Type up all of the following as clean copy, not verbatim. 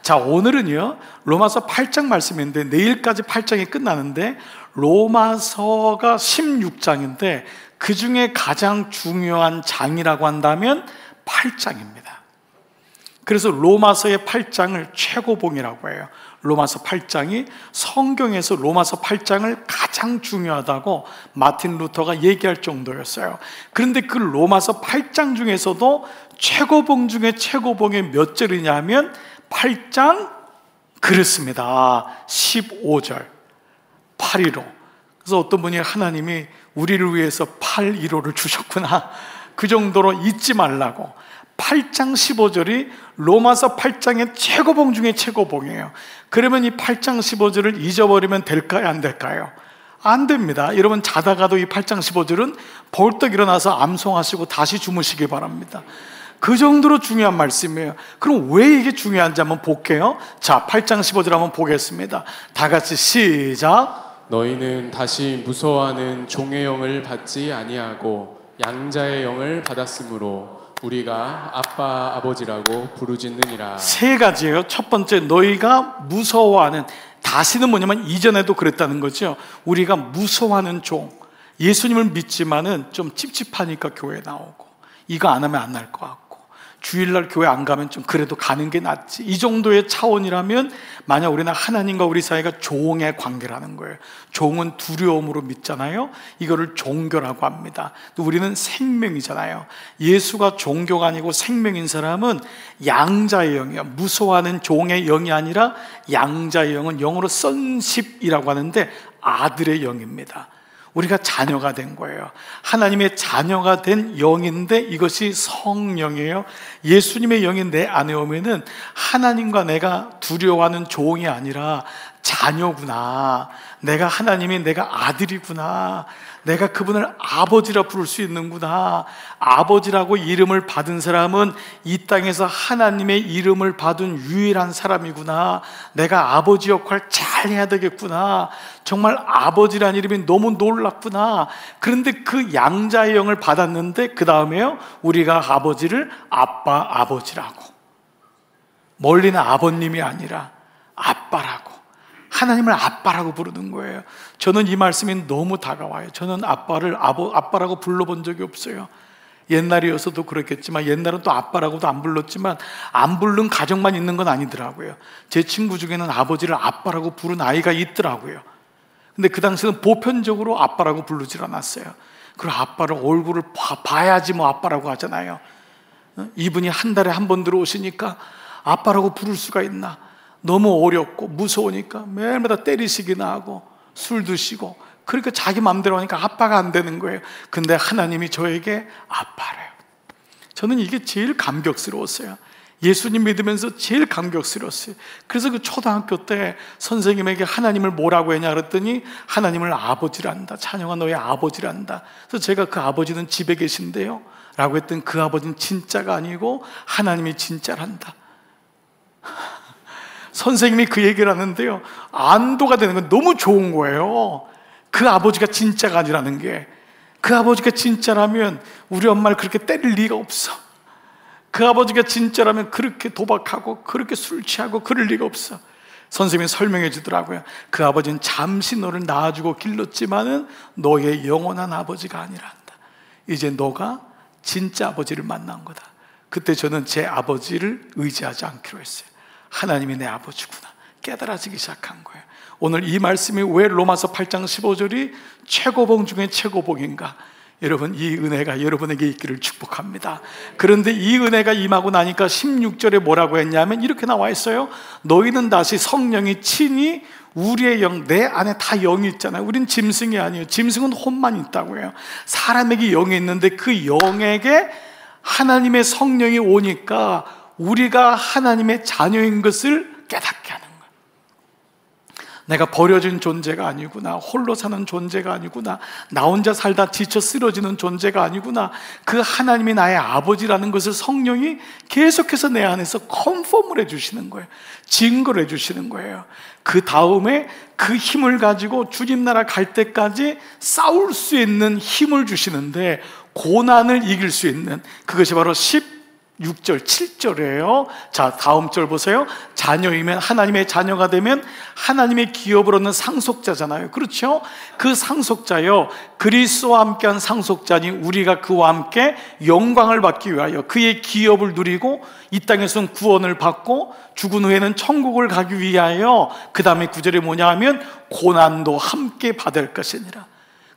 자, 오늘은요 로마서 8장 말씀인데 내일까지 8장이 끝나는데 로마서가 16장인데 그 중에 가장 중요한 장이라고 한다면 8장입니다. 그래서 로마서의 8장을 최고봉이라고 해요. 로마서 8장이 성경에서 로마서 8장을 가장 중요하다고 마틴 루터가 얘기할 정도였어요. 그런데 그 로마서 8장 중에서도 최고봉 중에 최고봉이 몇 절이냐면 8장 그렇습니다. 15절 815. 그래서 어떤 분이 하나님이 우리를 위해서 815를 주셨구나, 그 정도로 잊지 말라고. 8장 15절이 로마서 8장의 최고봉 중에 최고봉이에요. 그러면 이 8장 15절을 잊어버리면 될까요? 안 될까요? 안 됩니다. 여러분 자다가도 이 8장 15절은 벌떡 일어나서 암송하시고 다시 주무시기 바랍니다. 그 정도로 중요한 말씀이에요. 그럼 왜 이게 중요한지 한번 볼게요. 자, 8장 15절 한번 보겠습니다. 다 같이 시작. 너희는 다시 무서워하는 종의 영을 받지 아니하고 양자의 영을 받았으므로 우리가 아빠 아버지라고 부르짖느니라. 세 가지예요. 첫 번째, 너희가 무서워하는, 다시는 뭐냐면 이전에도 그랬다는 거죠. 우리가 무서워하는 종. 예수님을 믿지만은 좀 찝찝하니까 교회 나오고, 이거 안 하면 안 날 것 같고, 주일날 교회 안 가면 좀 그래도 가는 게 낫지, 이 정도의 차원이라면 만약 우리는 하나님과 우리 사이가 종의 관계라는 거예요. 종은 두려움으로 믿잖아요. 이거를 종교라고 합니다. 또 우리는 생명이잖아요. 예수가 종교가 아니고 생명인 사람은 양자의 영이에요. 무서워하는 종의 영이 아니라 양자의 영은 영어로 sonship이라고 하는데 아들의 영입니다. 우리가 자녀가 된 거예요. 하나님의 자녀가 된 영인데 이것이 성령이에요. 예수님의 영이 내 안에 오면은 하나님과 내가 두려워하는 종이 아니라 자녀구나, 내가 하나님이 내가 아들이구나, 내가 그분을 아버지라 부를 수 있는구나. 아버지라고 이름을 받은 사람은 이 땅에서 하나님의 이름을 받은 유일한 사람이구나. 내가 아버지 역할 잘 해야 되겠구나. 정말 아버지란 이름이 너무 놀랍구나. 그런데 그 양자의 영을 받았는데 그 다음에요, 우리가 아버지를 아빠 아버지라고, 멀리는 아버님이 아니라 아빠라고, 하나님을 아빠라고 부르는 거예요. 저는 이 말씀이 너무 다가와요. 저는 아빠를 아빠라고 불러본 적이 없어요. 옛날이어서도 그렇겠지만, 옛날은 또 아빠라고도 안 불렀지만 안 부른 가정만 있는 건 아니더라고요. 제 친구 중에는 아버지를 아빠라고 부른 아이가 있더라고요. 근데 그 당시에는 보편적으로 아빠라고 부르질 않았어요. 그리고 아빠를 얼굴을 봐야지 뭐 아빠라고 하잖아요. 이분이 한 달에 한 번 들어오시니까 아빠라고 부를 수가 있나? 너무 어렵고 무서우니까 매일마다 때리시기나 하고 술 드시고, 그러니까 자기 마음대로 하니까 아빠가 안 되는 거예요. 근데 하나님이 저에게 아빠래요. 저는 이게 제일 감격스러웠어요. 예수님 믿으면서 제일 감격스러웠어요. 그래서 그 초등학교 때 선생님에게 하나님을 뭐라고 했냐 그랬더니 하나님을 아버지란다. 자녀가 너의 아버지란다. 그래서 제가 그 아버지는 집에 계신데요 라고 했더니 그 아버지는 진짜가 아니고 하나님이 진짜란다. 선생님이 그 얘기를 하는데요, 안도가 되는 건 너무 좋은 거예요. 그 아버지가 진짜가 아니라는 게. 그 아버지가 진짜라면 우리 엄마를 그렇게 때릴 리가 없어. 그 아버지가 진짜라면 그렇게 도박하고 그렇게 술 취하고 그럴 리가 없어. 선생님이 설명해 주더라고요. 그 아버지는 잠시 너를 낳아주고 길렀지만은 너의 영원한 아버지가 아니란다. 이제 너가 진짜 아버지를 만난 거다. 그때 저는 제 아버지를 의지하지 않기로 했어요. 하나님이 내 아버지구나 깨달아지기 시작한 거예요. 오늘 이 말씀이 왜 로마서 8장 15절이 최고봉 중에 최고봉인가? 여러분, 이 은혜가 여러분에게 있기를 축복합니다. 그런데 이 은혜가 임하고 나니까 16절에 뭐라고 했냐면 이렇게 나와 있어요. 너희는 다시 성령이 친히 우리의 영, 내 안에 다 영이 있잖아요. 우린 짐승이 아니에요. 짐승은 혼만 있다고 해요. 사람에게 영이 있는데 그 영에게 하나님의 성령이 오니까 우리가 하나님의 자녀인 것을 깨닫게 하는 거예요. 내가 버려진 존재가 아니구나, 홀로 사는 존재가 아니구나, 나 혼자 살다 지쳐 쓰러지는 존재가 아니구나, 그 하나님이 나의 아버지라는 것을 성령이 계속해서 내 안에서 컨펌을 해주시는 거예요. 증거를 해주시는 거예요. 그 다음에 그 힘을 가지고 주님 나라 갈 때까지 싸울 수 있는 힘을 주시는데, 고난을 이길 수 있는, 그것이 바로 6절, 7절이에요. 자, 다음 절 보세요. 자녀이면, 하나님의 자녀가 되면 하나님의 기업을 얻는 상속자잖아요. 그렇죠? 그 상속자요, 그리스도와 함께한 상속자니 우리가 그와 함께 영광을 받기 위하여 그의 기업을 누리고 이 땅에서는 구원을 받고 죽은 후에는 천국을 가기 위하여, 그 다음에 9절이 뭐냐 하면 고난도 함께 받을 것이니라.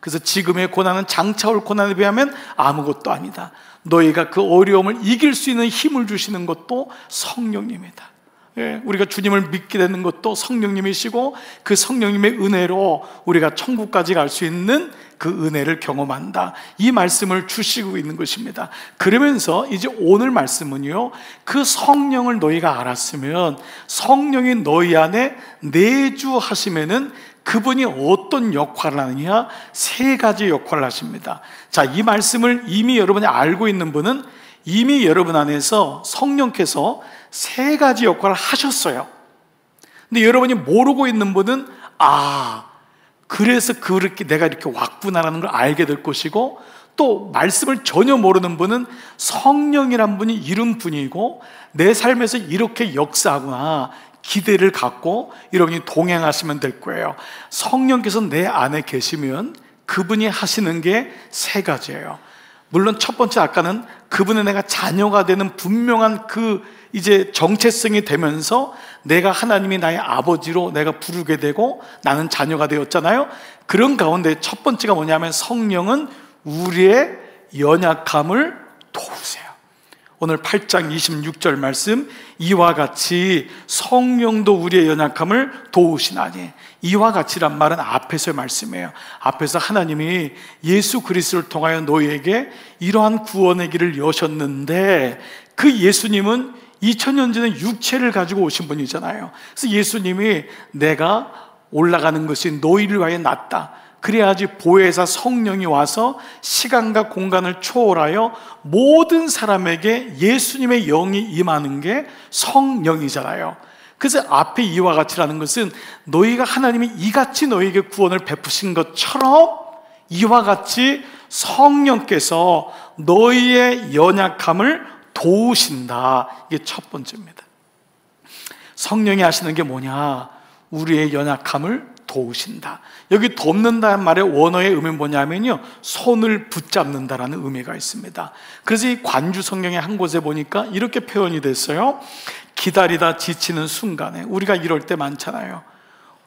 그래서 지금의 고난은 장차 올 고난에 비하면 아무것도 아니다. 너희가 그 어려움을 이길 수 있는 힘을 주시는 것도 성령님이다. 예, 우리가 주님을 믿게 되는 것도 성령님이시고, 그 성령님의 은혜로 우리가 천국까지 갈 수 있는 그 은혜를 경험한다, 이 말씀을 주시고 있는 것입니다. 그러면서 이제 오늘 말씀은요, 그 성령을 너희가 알았으면, 성령이 너희 안에 내주하시면은 그분이 어떤 역할을 하느냐, 세 가지 역할을 하십니다. 자, 이 말씀을 이미 여러분이 알고 있는 분은 이미 여러분 안에서 성령께서 세 가지 역할을 하셨어요. 근데 여러분이 모르고 있는 분은, 그래서 그렇게 내가 이렇게 왔구나라는 걸 알게 될 것이고, 또 말씀을 전혀 모르는 분은 성령이란 분이 이런 분이고 내 삶에서 이렇게 역사하구나, 기대를 갖고 여러분이 동행하시면 될 거예요. 성령께서 내 안에 계시면 그분이 하시는 게 세 가지예요. 물론 첫 번째, 아까는 그분의 내가 자녀가 되는 분명한 그 이제 정체성이 되면서 내가 하나님이 나의 아버지로 내가 부르게 되고 나는 자녀가 되었잖아요. 그런 가운데 첫 번째가 뭐냐면, 성령은 우리의 연약함을 도우세요. 오늘 8장 26절 말씀, 이와 같이 성령도 우리의 연약함을 도우시나니. 이와 같이란 말은 앞에서의 말씀이에요. 앞에서 하나님이 예수 그리스도를 통하여 너희에게 이러한 구원의 길을 여셨는데, 그 예수님은 2000년 전에 육체를 가지고 오신 분이잖아요. 그래서 예수님이 내가 올라가는 것이 너희를 위하여 낫다, 그래야지 보혜사 성령이 와서 시간과 공간을 초월하여 모든 사람에게 예수님의 영이 임하는 게 성령이잖아요. 그래서 앞에 이와 같이라는 것은 너희가 하나님이 이같이 너희에게 구원을 베푸신 것처럼 이와 같이 성령께서 너희의 연약함을 도우신다. 이게 첫 번째입니다. 성령이 하시는 게 뭐냐? 우리의 연약함을 도우신다. 여기 돕는다는 말의 원어의 의미는 뭐냐면요, 손을 붙잡는다라는 의미가 있습니다. 그래서 이 관주 성경의 한 곳에 보니까 이렇게 표현이 됐어요. 기다리다 지치는 순간에, 우리가 이럴 때 많잖아요.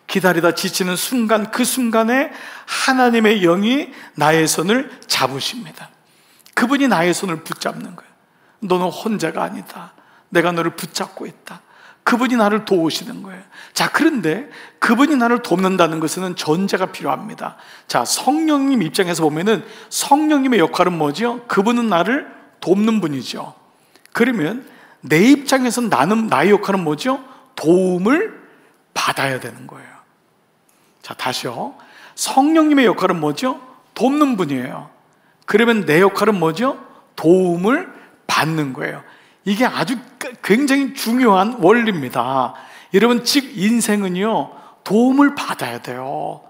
기다리다 지치는 순간, 그 순간에 하나님의 영이 나의 손을 잡으십니다. 그분이 나의 손을 붙잡는 거예요. 너는 혼자가 아니다, 내가 너를 붙잡고 있다. 그분이 나를 도우시는 거예요. 자, 그런데 그분이 나를 돕는다는 것은 전제가 필요합니다. 자, 성령님 입장에서 보면은 성령님의 역할은 뭐죠? 그분은 나를 돕는 분이죠. 그러면 내 입장에서 나의 역할은 뭐죠? 도움을 받아야 되는 거예요. 자, 다시요. 성령님의 역할은 뭐죠? 돕는 분이에요. 그러면 내 역할은 뭐죠? 도움을 받는 거예요. 이게 아주 굉장히 중요한 원리입니다. 여러분, 즉 인생은요, 도움을 받아야 돼요.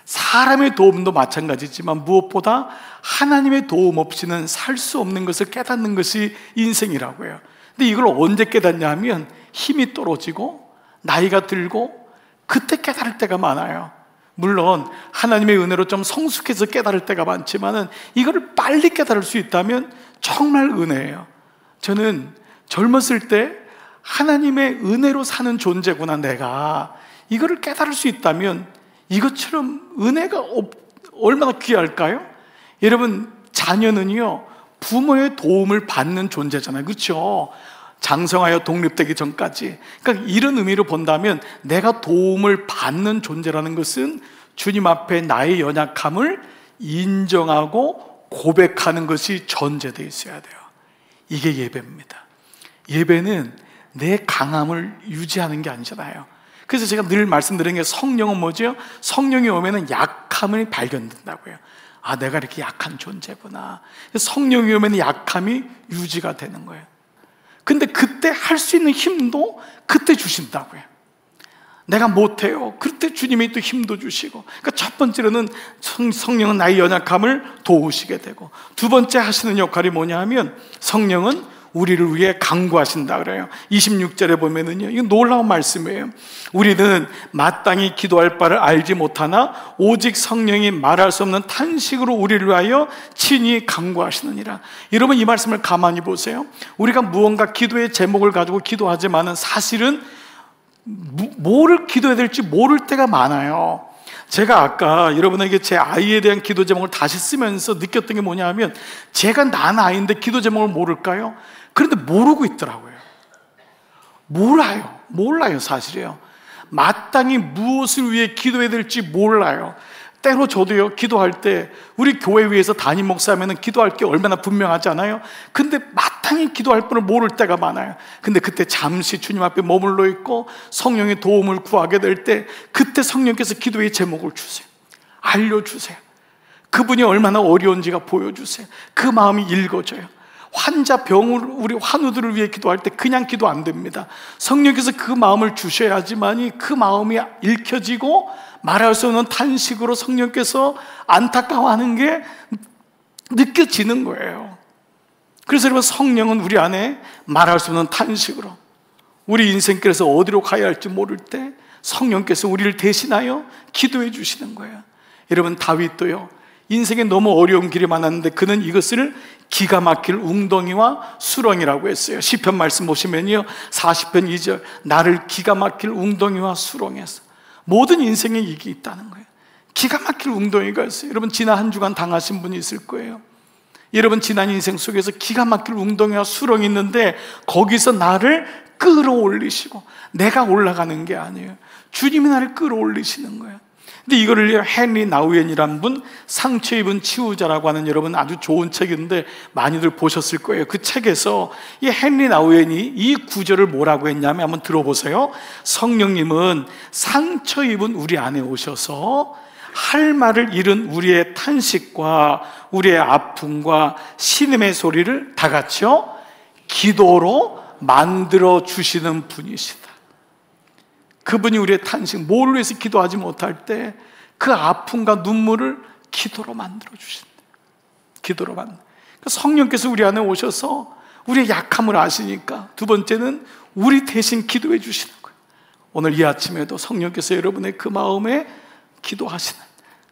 사람의 도움도 마찬가지지만 무엇보다 하나님의 도움 없이는 살 수 없는 것을 깨닫는 것이 인생이라고요. 근데 이걸 언제 깨닫냐 하면 힘이 떨어지고 나이가 들고 그때 깨달을 때가 많아요. 물론 하나님의 은혜로 좀 성숙해서 깨달을 때가 많지만은 이거를 빨리 깨달을 수 있다면 정말 은혜예요. 저는 젊었을 때 하나님의 은혜로 사는 존재구나, 내가 이거를 깨달을 수 있다면 이것처럼 은혜가 얼마나 귀할까요? 여러분, 자녀는요 부모의 도움을 받는 존재잖아요. 그렇죠? 장성하여 독립되기 전까지. 그러니까 이런 의미로 본다면 내가 도움을 받는 존재라는 것은 주님 앞에 나의 연약함을 인정하고 고백하는 것이 전제되어 있어야 돼요. 이게 예배입니다. 예배는 내 강함을 유지하는 게 아니잖아요. 그래서 제가 늘 말씀드리는 게, 성령은 뭐죠? 성령이 오면은 약함이 발견된다고요. 아, 내가 이렇게 약한 존재구나. 성령이 오면 약함이 유지가 되는 거예요. 근데 그때 할 수 있는 힘도 그때 주신다고요. 내가 못해요. 그때 주님이 또 힘도 주시고. 그러니까 첫 번째로는 성령은 나의 연약함을 도우시게 되고, 두 번째 하시는 역할이 뭐냐 하면 성령은 우리를 위해 간구하신다 그래요. 26절에 보면은요, 이거 놀라운 말씀이에요. 우리는 마땅히 기도할 바를 알지 못하나 오직 성령이 말할 수 없는 탄식으로 우리를 위하여 친히 간구하시느니라. 여러분, 이 말씀을 가만히 보세요. 우리가 무언가 기도의 제목을 가지고 기도하지만은 사실은 뭐를 기도해야 될지 모를 때가 많아요. 제가 아까 여러분에게 제 아이에 대한 기도 제목을 다시 쓰면서 느꼈던 게 뭐냐면, 제가 난 아이인데 기도 제목을 모를까요? 그런데 모르고 있더라고요. 몰라요 사실이에요. 마땅히 무엇을 위해 기도해야 될지 몰라요. 때로 저도요, 기도할 때 우리 교회 위에서 담임 목사하면 기도할 게 얼마나 분명하지 않아요? 근데 마땅히 기도할 분을 모를 때가 많아요. 근데 그때 잠시 주님 앞에 머물러 있고 성령의 도움을 구하게 될 때, 그때 성령께서 기도의 제목을 주세요. 알려주세요. 그분이 얼마나 어려운지가 보여주세요. 그 마음이 읽어져요. 환자, 병을, 우리 환우들을 위해 기도할 때 그냥 기도 안 됩니다. 성령께서 그 마음을 주셔야지만이 그 마음이 읽혀지고 말할 수 없는 탄식으로 성령께서 안타까워하는 게 느껴지는 거예요. 그래서 여러분, 성령은 우리 안에 말할 수 없는 탄식으로, 우리 인생길에서 어디로 가야 할지 모를 때 성령께서 우리를 대신하여 기도해 주시는 거예요. 여러분, 다윗도요, 인생에 너무 어려운 길이 많았는데 그는 이것을 기가 막힐 웅덩이와 수렁이라고 했어요. 시편 말씀 보시면요, 40편 2절, 나를 기가 막힐 웅덩이와 수렁에서. 모든 인생에 이게 있다는 거예요. 기가 막힐 웅덩이가 있어요. 여러분, 지난 한 주간 당하신 분이 있을 거예요. 여러분, 지난 인생 속에서 기가 막힐 웅덩이와 수렁이 있는데 거기서 나를 끌어올리시고, 내가 올라가는 게 아니에요. 주님이 나를 끌어올리시는 거예요. 근데 이거를 헨리 나우엔이라는 분, 상처 입은 치유자라고 하는, 여러분 아주 좋은 책인데 많이들 보셨을 거예요. 그 책에서 이 헨리 나우엔이 이 구절을 뭐라고 했냐면, 한번 들어보세요. 성령님은 상처 입은 우리 안에 오셔서 할 말을 잃은 우리의 탄식과 우리의 아픔과 신음의 소리를 다 같이요, 기도로 만들어 주시는 분이시다. 그분이 우리의 탄식, 뭘 위해서 기도하지 못할 때 그 아픔과 눈물을 기도로 만들어 주신다. 기도로 만들어. 성령께서 우리 안에 오셔서 우리의 약함을 아시니까, 두 번째는 우리 대신 기도해 주시는 거예요. 오늘 이 아침에도 성령께서 여러분의 그 마음에 기도하시는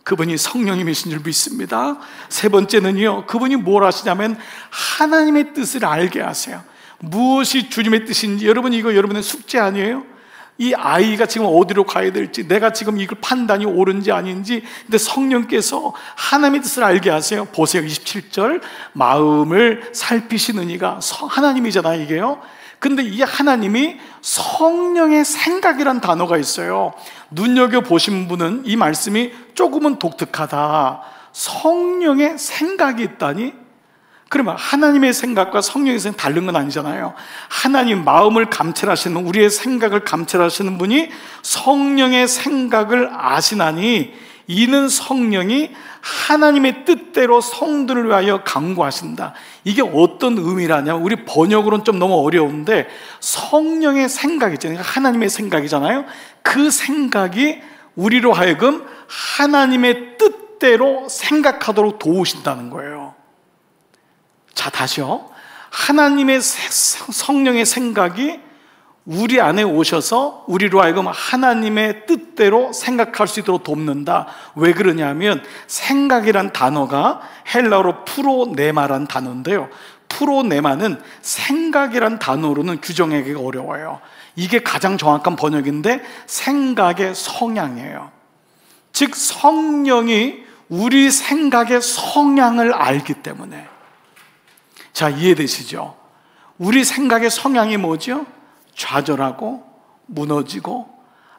그분이 성령님이신 줄 믿습니다. 세 번째는요, 그분이 뭘 하시냐면 하나님의 뜻을 알게 하세요. 무엇이 주님의 뜻인지, 여러분 이거 여러분의 숙제 아니에요? 이 아이가 지금 어디로 가야 될지, 내가 지금 이걸 판단이 옳은지 아닌지, 근데 성령께서 하나님의 뜻을 알게 하세요. 보세요, 27절, 마음을 살피시는 이가 하나님이잖아요, 이게요. 근데 이 하나님이 성령의 생각이란 단어가 있어요. 눈여겨보신 분은 이 말씀이 조금은 독특하다. 성령의 생각이 있다니? 그러면 하나님의 생각과 성령의 생각 다른 건 아니잖아요. 하나님 마음을 감찰하시는, 우리의 생각을 감찰하시는 분이 성령의 생각을 아시나니 이는 성령이 하나님의 뜻대로 성도를 위하여 간구하신다. 이게 어떤 의미라냐? 우리 번역으로는 좀 너무 어려운데, 성령의 생각이잖아요. 하나님의 생각이잖아요. 그 생각이 우리로 하여금 하나님의 뜻대로 생각하도록 도우신다는 거예요. 자, 다시요. 하나님의 성령의 생각이 우리 안에 오셔서 우리로 하여금 하나님의 뜻대로 생각할 수 있도록 돕는다. 왜 그러냐면, 생각이란 단어가 헬라어로 프로네마란 단어인데요, 프로네마는 생각이란 단어로는 규정하기가 어려워요. 이게 가장 정확한 번역인데 생각의 성향이에요. 즉 성령이 우리 생각의 성향을 알기 때문에. 자, 이해되시죠? 우리 생각의 성향이 뭐죠? 좌절하고 무너지고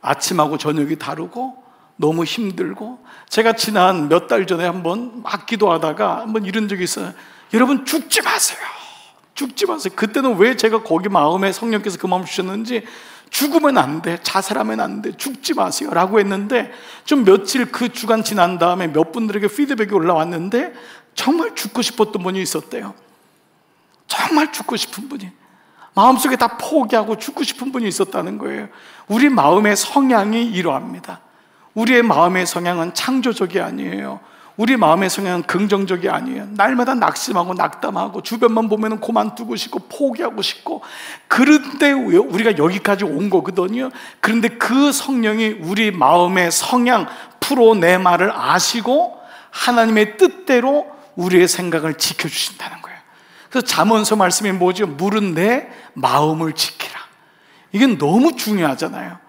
아침하고 저녁이 다르고 너무 힘들고. 제가 지난 몇 달 전에 한번 막 기도하다가 한번 이런 적이 있어요. 여러분, 죽지 마세요. 죽지 마세요. 그때는 왜 제가 거기 마음에 성령께서 그 마음 주셨는지, 죽으면 안 돼, 자살하면 안 돼, 죽지 마세요 라고 했는데, 좀 며칠 그 주간 지난 다음에 몇 분들에게 피드백이 올라왔는데 정말 죽고 싶었던 분이 있었대요. 정말 죽고 싶은 분이, 마음속에 다 포기하고 죽고 싶은 분이 있었다는 거예요. 우리 마음의 성향이 이러합니다. 우리의 마음의 성향은 창조적이 아니에요. 우리 마음의 성향은 긍정적이 아니에요. 날마다 낙심하고 낙담하고 주변만 보면 그만두고 싶고 포기하고 싶고, 그런데 우리가 여기까지 온 거거든요. 그런데 그 성령이 우리 마음의 성향, 프로 내 말을 아시고 하나님의 뜻대로 우리의 생각을 지켜주신다는 거예요. 그래서 잠언서 말씀이 뭐죠? 물은 내 마음을 지키라. 이게 너무 중요하잖아요.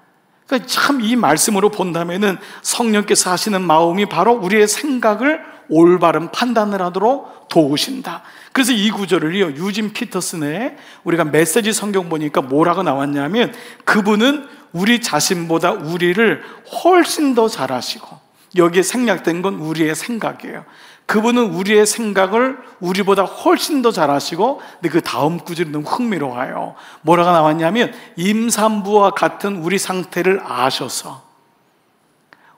그러니까 참 이 말씀으로 본다면은 성령께서 하시는 마음이 바로 우리의 생각을 올바른 판단을 하도록 도우신다. 그래서 이 구절을요, 유진 피터슨의 우리가 메시지 성경 보니까 뭐라고 나왔냐면, 그분은 우리 자신보다 우리를 훨씬 더 잘 아시고, 여기에 생략된 건 우리의 생각이에요. 그분은 우리의 생각을 우리보다 훨씬 더 잘 아시고, 근데 그 다음 구절이 너무 흥미로워요. 뭐라고 나왔냐면, 임산부와 같은 우리 상태를 아셔서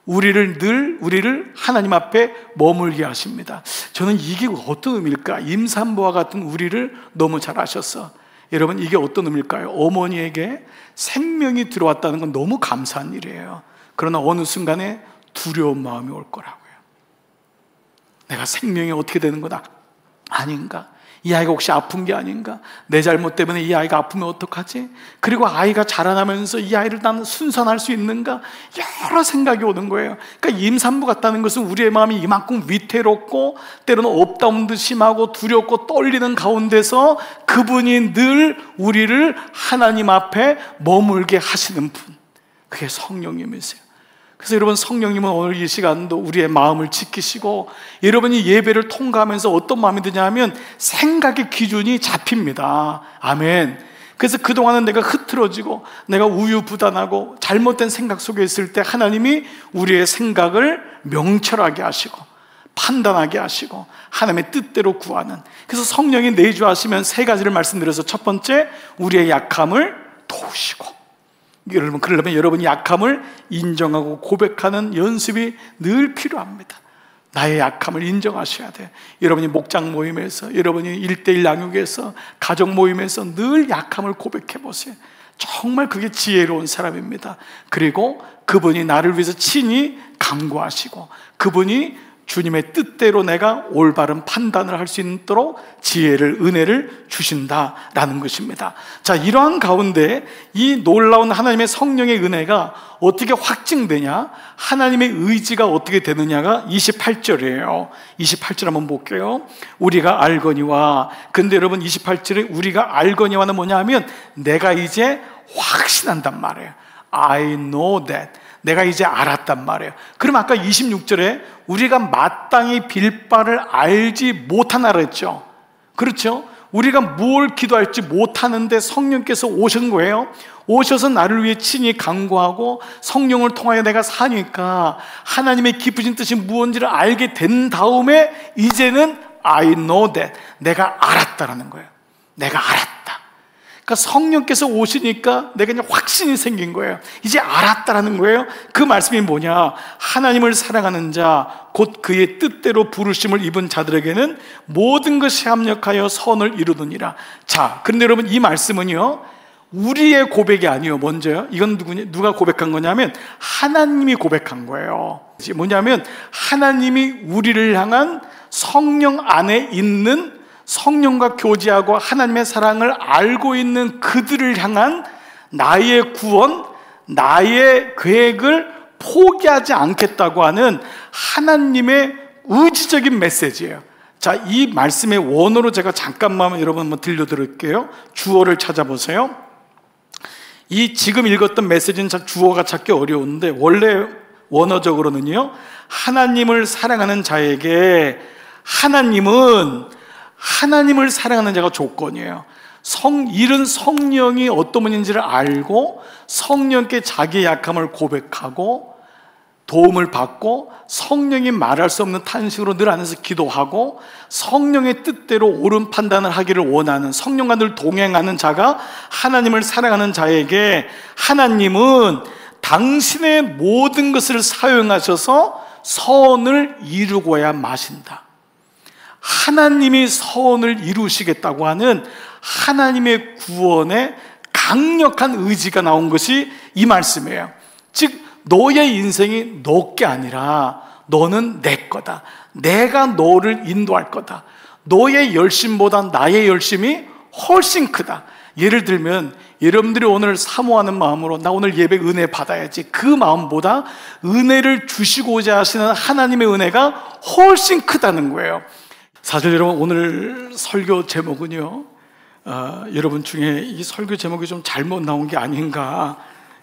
우리를 하나님 앞에 머물게 하십니다. 저는 이게 어떤 의미일까? 임산부와 같은 우리를 너무 잘 아셔서. 여러분, 이게 어떤 의미일까요? 어머니에게 생명이 들어왔다는 건 너무 감사한 일이에요. 그러나 어느 순간에 두려운 마음이 올 거라고요. 내가 생명이 어떻게 되는 거다? 아닌가? 이 아이가 혹시 아픈 게 아닌가? 내 잘못 때문에 이 아이가 아프면 어떡하지? 그리고 아이가 자라나면서 이 아이를 나는 순산할 수 있는가? 여러 생각이 오는 거예요. 그러니까 임산부 같다는 것은 우리의 마음이 이만큼 위태롭고 때로는 업다운도 심하고 두렵고 떨리는 가운데서 그분이 늘 우리를 하나님 앞에 머물게 하시는 분, 그게 성령님이세요. 그래서 여러분, 성령님은 오늘 이 시간도 우리의 마음을 지키시고, 여러분이 예배를 통과하면서 어떤 마음이 드냐면 생각의 기준이 잡힙니다. 아멘. 그래서 그동안은 내가 흐트러지고 내가 우유부단하고 잘못된 생각 속에 있을 때 하나님이 우리의 생각을 명철하게 하시고 판단하게 하시고 하나님의 뜻대로 구하는, 그래서 성령이 내주하시면 세 가지를 말씀드려서, 첫 번째, 우리의 약함을 도우시고, 여러분, 그러려면 여러분이 약함을 인정하고 고백하는 연습이 늘 필요합니다. 나의 약함을 인정하셔야 돼요. 여러분이 목장 모임에서, 여러분이 1:1 양육에서, 가족 모임에서 늘 약함을 고백해 보세요. 정말 그게 지혜로운 사람입니다. 그리고 그분이 나를 위해서 친히 간구하시고, 그분이 주님의 뜻대로 내가 올바른 판단을 할 수 있도록 지혜를, 은혜를 주신다라는 것입니다. 자, 이러한 가운데 이 놀라운 하나님의 성령의 은혜가 어떻게 확증되냐, 하나님의 의지가 어떻게 되느냐가 28절이에요. 28절 한번 볼게요. 우리가 알거니와. 근데 여러분, 28절에 우리가 알거니와는 뭐냐 하면 내가 이제 확신한단 말이에요. I know that. 내가 이제 알았단 말이에요. 그럼 아까 26절에 우리가 마땅히 빌 바를 알지 못하나라 했죠. 그렇죠? 우리가 뭘 기도할지 못하는데 성령께서 오신 거예요. 오셔서 나를 위해 친히 간구하고 성령을 통하여 내가 사니까 하나님의 깊으신 뜻이 무엇인지를 알게 된 다음에 이제는 I know that. 내가 알았다라는 거예요. 내가 알았다. 그러니까 성령께서 오시니까 내가 그냥 확신이 생긴 거예요. 이제 알았다라는 거예요. 그 말씀이 뭐냐? 하나님을 사랑하는 자, 곧 그의 뜻대로 부르심을 입은 자들에게는 모든 것이 합력하여 선을 이루느니라. 자, 그런데 여러분, 이 말씀은요, 우리의 고백이 아니에요. 먼저요, 이건 누가 고백한 거냐면 하나님이 고백한 거예요. 뭐냐면 하나님이 우리를 향한 성령 안에 있는, 성령과 교제하고 하나님의 사랑을 알고 있는 그들을 향한 나의 구원, 나의 계획을 포기하지 않겠다고 하는 하나님의 의지적인 메시지예요. 자, 이 말씀의 원어로 제가 잠깐만 여러분 한번 들려드릴게요. 주어를 찾아보세요. 이 지금 읽었던 메시지는 주어가 찾기 어려운데, 원래 원어적으로는요, 하나님을 사랑하는 자에게, 하나님을 사랑하는 자가 조건이에요. 이른 성령이 어떤 분인지를 알고 성령께 자기의 약함을 고백하고 도움을 받고 성령이 말할 수 없는 탄식으로 늘 안에서 기도하고 성령의 뜻대로 옳은 판단을 하기를 원하는, 성령과 늘 동행하는 자가 하나님을 사랑하는 자에게 하나님은 당신의 모든 것을 사용하셔서 선을 이루고야 마신다. 하나님이 선을 이루시겠다고 하는 하나님의 구원의 강력한 의지가 나온 것이 이 말씀이에요. 즉, 너의 인생이 너 게 아니라 너는 내 거다. 내가 너를 인도할 거다. 너의 열심보다 나의 열심이 훨씬 크다. 예를 들면 여러분들이 오늘 사모하는 마음으로 나 오늘 예배 은혜 받아야지, 그 마음보다 은혜를 주시고자 하시는 하나님의 은혜가 훨씬 크다는 거예요. 사실 여러분, 오늘 설교 제목은요, 여러분 중에 이 설교 제목이 좀 잘못 나온 게 아닌가,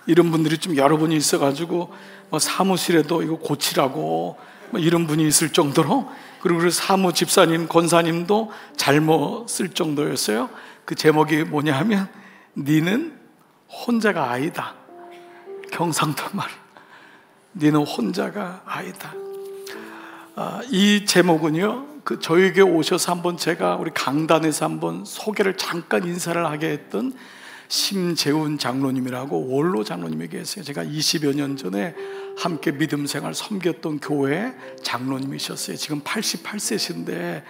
이런 분들이 좀 여러 분이 있어가지고 사무실에도 이거 고치라고 이런 분이 있을 정도로, 그리고 사무 집사님, 권사님도 잘못 쓸 정도였어요. 그 제목이 뭐냐 하면 니는 혼자가 아니다. 경상도 말, 니는 혼자가 아니다. 이 제목은요, 저에게 오셔서 한번 제가 우리 강단에서 한번 소개를 잠깐 인사를 하게 했던 심재훈 장로님이라고 원로 장로님이 계세요. 제가 20여 년 전에 함께 믿음 생활 섬겼던 교회 장로님이셨어요. 지금 88세신데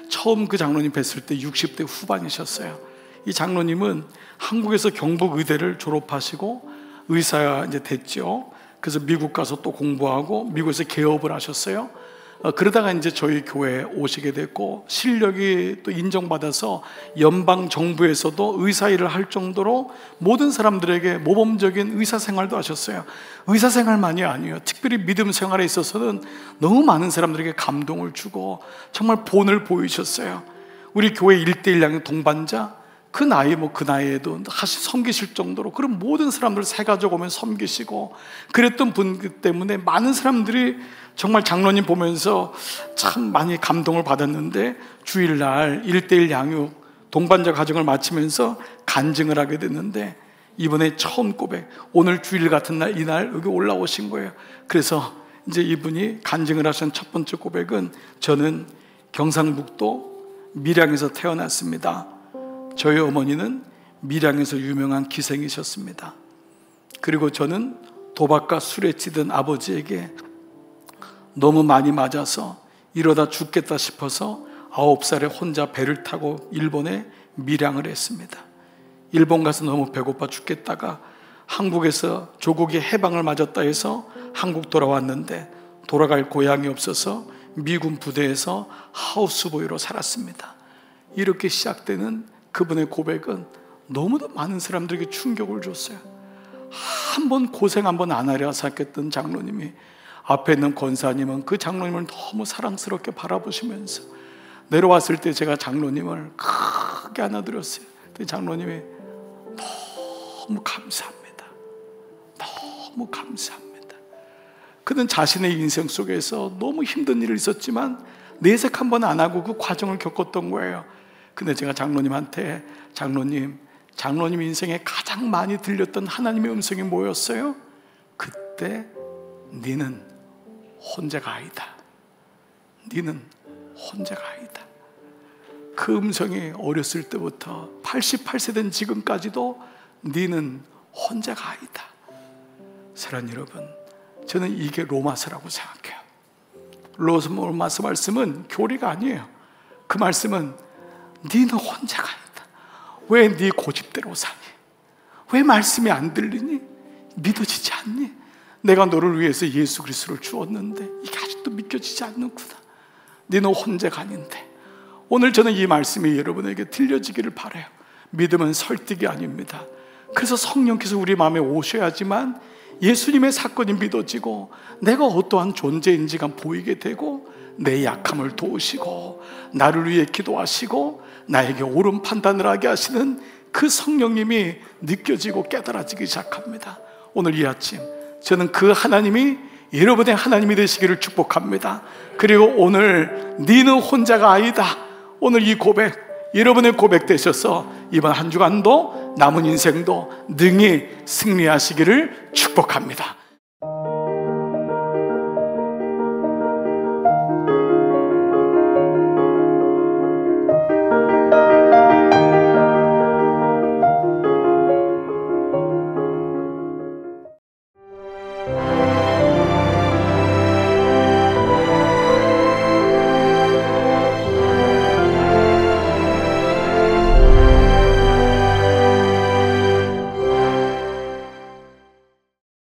처음 그 장로님 뵀을 때 60대 후반이셨어요. 이 장로님은 한국에서 경북의대를 졸업하시고 의사 이제 됐죠. 그래서 미국 가서 또 공부하고 미국에서 개업을 하셨어요. 그러다가 이제 저희 교회에 오시게 됐고, 실력이 또 인정받아서 연방 정부에서도 의사 일을 할 정도로 모든 사람들에게 모범적인 의사 생활도 하셨어요. 의사 생활만이 아니에요. 특별히 믿음 생활에 있어서는 너무 많은 사람들에게 감동을 주고 정말 본을 보이셨어요. 우리 교회 1:1 양육 동반자, 그 나이 그 나이에도 다시 섬기실 정도로 그런 모든 사람들 새 가족 오면 섬기시고 그랬던 분 때문에 많은 사람들이 정말 장로님 보면서 참 많이 감동을 받았는데, 주일날 1:1 양육 동반자 가정을 마치면서 간증을 하게 됐는데, 이번에 처음 고백, 오늘 주일 같은 날 이날 여기 올라오신 거예요. 그래서 이제 이분이 간증을 하신 첫 번째 고백은, 저는 경상북도 밀양에서 태어났습니다. 저희 어머니는 밀양에서 유명한 기생이셨습니다. 그리고 저는 도박과 술에 찌든 아버지에게 너무 많이 맞아서 이러다 죽겠다 싶어서 9살에 혼자 배를 타고 일본에 밀양을 했습니다. 일본 가서 너무 배고파 죽겠다가 한국에서 조국이 해방을 맞았다 해서 한국 돌아왔는데 돌아갈 고향이 없어서 미군 부대에서 하우스보이로 살았습니다. 이렇게 시작되는 그분의 고백은 너무도 많은 사람들에게 충격을 줬어요. 한번 고생 한번 안 하려 생각했던 장로님이, 앞에 있는 권사님은 그 장로님을 너무 사랑스럽게 바라보시면서 내려왔을 때 제가 장로님을 크게 안아드렸어요. 그 장로님이 너무 감사합니다. 너무 감사합니다. 그는 자신의 인생 속에서 너무 힘든 일이 있었지만 내색 한번 안 하고 그 과정을 겪었던 거예요. 근데 제가 장로님한테, 장로님 인생에 가장 많이 들렸던 하나님의 음성이 뭐였어요? 그때 니는 혼자가 아니다. 니는 혼자가 아니다. 그 음성이 어렸을 때부터 88세 된 지금까지도 니는 혼자가 아니다. 사랑하는 여러분, 저는 이게 로마서라고 생각해요. 로마서 말씀은 교리가 아니에요. 그 말씀은 니는 혼자가 아니다. 왜 네 고집대로 사니? 왜 말씀이 안 들리니? 믿어지지 않니? 내가 너를 위해서 예수 그리스도를 주었는데 이게 아직도 믿겨지지 않는구나. 너는 혼자가 아닌데. 오늘 저는 이 말씀이 여러분에게 들려지기를 바라요. 믿음은 설득이 아닙니다. 그래서 성령께서 우리 마음에 오셔야지만 예수님의 사건이 믿어지고 내가 어떠한 존재인지가 보이게 되고 내 약함을 도우시고 나를 위해 기도하시고 나에게 옳은 판단을 하게 하시는 그 성령님이 느껴지고 깨달아지기 시작합니다. 오늘 이 아침 저는 그 하나님이 여러분의 하나님이 되시기를 축복합니다. 그리고 오늘 니는 혼자가 아니다, 오늘 이 고백 여러분의 고백 되셔서 이번 한 주간도 남은 인생도 능히 승리하시기를 축복합니다.